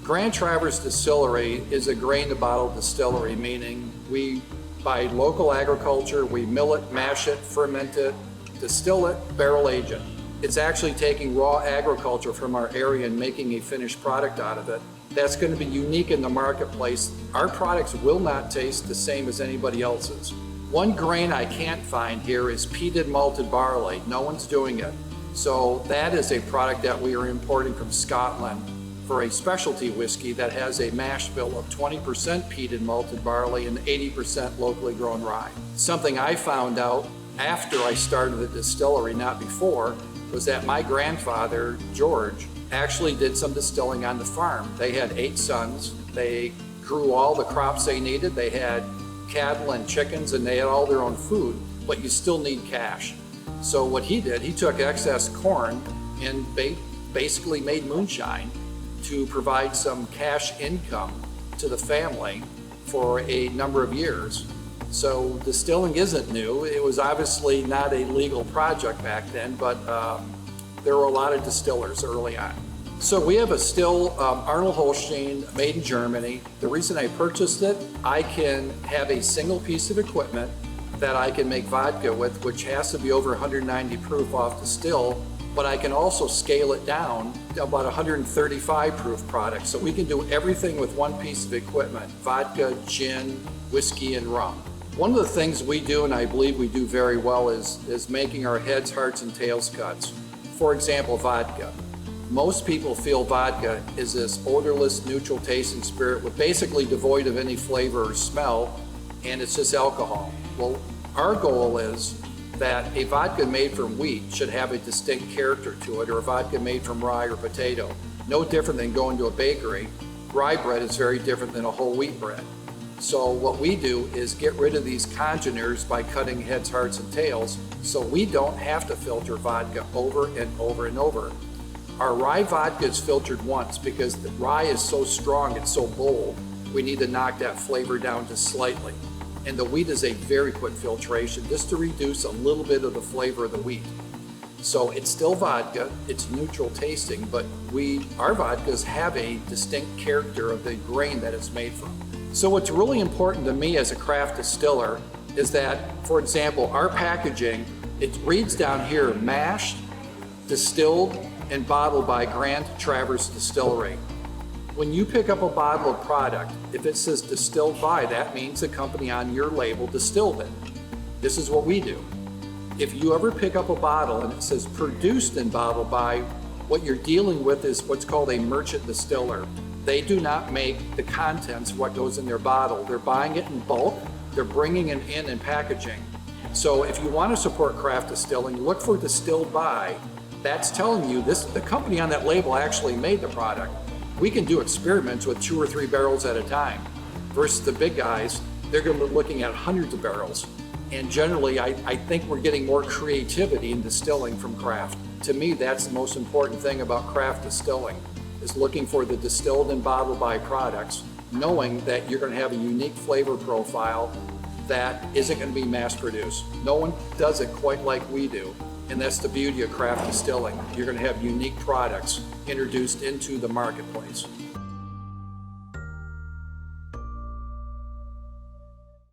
Grand Traverse Distillery is a grain-to-bottle distillery, meaning we buy local agriculture, we mill it, mash it, ferment it, distill it, barrel age it. It's actually taking raw agriculture from our area and making a finished product out of it. That's going to be unique in the marketplace. Our products will not taste the same as anybody else's. One grain I can't find here is peated malted barley. No one's doing it. So that is a product that we are importing from Scotland for a specialty whiskey that has a mash bill of 20% peated malted barley and 80% locally grown rye. Something I found out after I started the distillery, not before, was that my grandfather, George, actually did some distilling on the farm. They had 8 sons. They grew all the crops they needed. They had cattle and chickens, and they had all their own food, but you still need cash. So what he did, he took excess corn and basically made moonshine to provide some cash income to the family for a number of years. So distilling isn't new. It was obviously not a legal project back then, but there were a lot of distillers early on. So we have a still Arnold Holstein made in Germany. The reason I purchased it, I can have a single piece of equipment that I can make vodka with, which has to be over 190 proof off distill, but I can also scale it down to about 135 proof products. So we can do everything with one piece of equipment: vodka, gin, whiskey, and rum. One of the things we do, and I believe we do very well, is making our heads, hearts, and tails cuts. For example, vodka. Most people feel vodka is this odorless, neutral tasting spirit with basically devoid of any flavor or smell, and it's just alcohol. Well, our goal is that a vodka made from wheat should have a distinct character to it, or a vodka made from rye or potato. No different than going to a bakery. Rye bread is very different than a whole wheat bread. So what we do is get rid of these congeners by cutting heads, hearts, and tails, so we don't have to filter vodka over and over and over. Our rye vodka is filtered once because the rye is so strong, it's so bold, we need to knock that flavor down just slightly. And the wheat is a very quick filtration, just to reduce a little bit of the flavor of the wheat. So it's still vodka, it's neutral tasting, but our vodkas have a distinct character of the grain that it's made from. So what's really important to me as a craft distiller is that, for example, our packaging, it reads down here, mashed, distilled, and bottled by Grand Traverse Distillery. When you pick up a bottle of product, if it says distilled by, that means the company on your label distilled it. This is what we do. If you ever pick up a bottle and it says produced and bottled by, what you're dealing with is what's called a merchant distiller. They do not make the contents, what goes in their bottle. They're buying it in bulk, they're bringing it in packaging. So if you want to support craft distilling, look for distilled by. That's telling you the company on that label actually made the product. We can do experiments with 2 or 3 barrels at a time, versus the big guys, they're going to be looking at hundreds of barrels. And generally, I think we're getting more creativity in distilling from craft. To me, that's the most important thing about craft distilling, is looking for the distilled and bottled by products, knowing that you're going to have a unique flavor profile that isn't going to be mass produced. No one does it quite like we do. And that's the beauty of craft distilling. You're going to have unique products introduced into the marketplace.